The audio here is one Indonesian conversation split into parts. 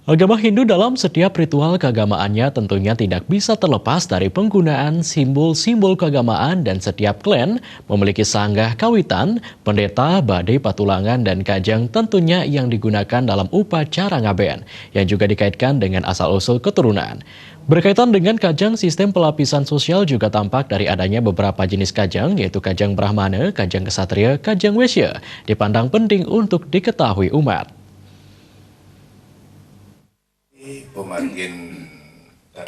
Agama Hindu dalam setiap ritual keagamaannya tentunya tidak bisa terlepas dari penggunaan simbol-simbol keagamaan dan setiap klan memiliki sanggah kawitan, pendeta, badai patulangan, dan kajang tentunya yang digunakan dalam upacara ngaben yang juga dikaitkan dengan asal-usul keturunan. Berkaitan dengan kajang, sistem pelapisan sosial juga tampak dari adanya beberapa jenis kajang yaitu kajang Brahmana, kajang Ksatria, kajang Wesya dipandang penting untuk diketahui umat.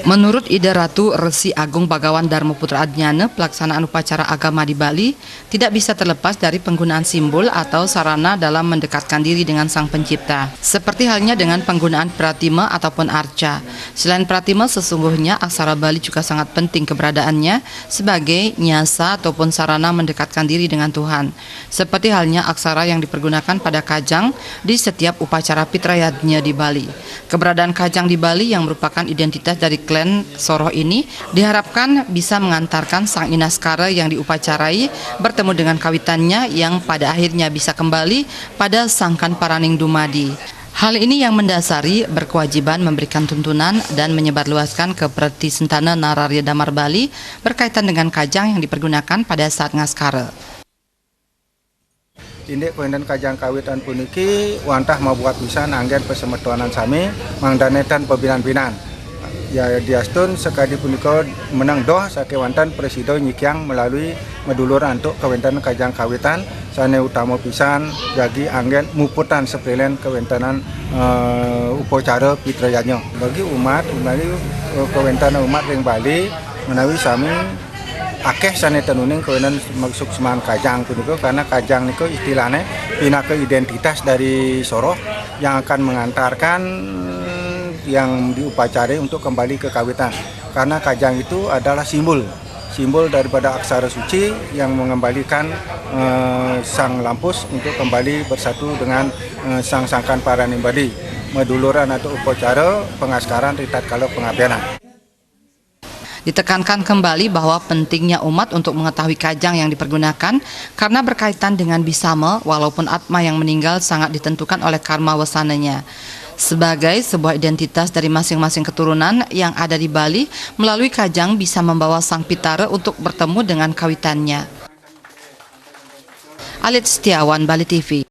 Menurut Ida Ratu Resi Agung Bagawan Dharma Putra Adnyana, pelaksanaan upacara agama di Bali tidak bisa terlepas dari penggunaan simbol atau sarana dalam mendekatkan diri dengan Sang Pencipta. Seperti halnya dengan penggunaan pratima ataupun arca. Selain pratima, sesungguhnya aksara Bali juga sangat penting keberadaannya sebagai nyasa ataupun sarana mendekatkan diri dengan Tuhan. Seperti halnya aksara yang dipergunakan pada kajang di setiap upacara Pitrayadnya di Bali. Keberadaan kajang di Bali yang merupakan identitas dari klan Soroh ini diharapkan bisa mengantarkan sang Inaskara yang diupacarai bertemu dengan kawitannya yang pada akhirnya bisa kembali pada Sangkan Paraning Dumadi. Hal ini yang mendasari berkewajiban memberikan tuntunan dan menyebarluaskan ke Pratisentana Nararya Damar Bali berkaitan dengan kajang yang dipergunakan pada saat ngaskara. Indek koindan kajang kawitan puniki wantah membuat pisan anggen pesemetuanan sami mangdanetan pebinan-binan. Ya diastun sekadi punika menang doh sake wantan presiden nyikyang melalui medulur antuk kawentan kajang kawitan sane utama pisan jagi anggen muputan seprelen kawentanan upacara Pitrayadnya. Bagi umat kawentanan umat ring Bali menawi sami akeh sane tenuning kawinan maksud seman kajang punika karena kajang niku istilahnya pinaka identitas dari Soroh yang akan mengantarkan yang diupacarai untuk kembali ke kawitan, karena kajang itu adalah simbol daripada aksara suci yang mengembalikan sang lampus untuk kembali bersatu dengan sang Sangkan Paraning Bali meduluran atau upacara pengaskaran ritat kalau pengabenan. Ditekankan kembali bahwa pentingnya umat untuk mengetahui kajang yang dipergunakan karena berkaitan dengan bisama walaupun atma yang meninggal sangat ditentukan oleh karma wasananya. Sebagai sebuah identitas dari masing-masing keturunan yang ada di Bali, melalui kajang bisa membawa sang pitara untuk bertemu dengan kawitannya. Alit Setiawan, Bali TV.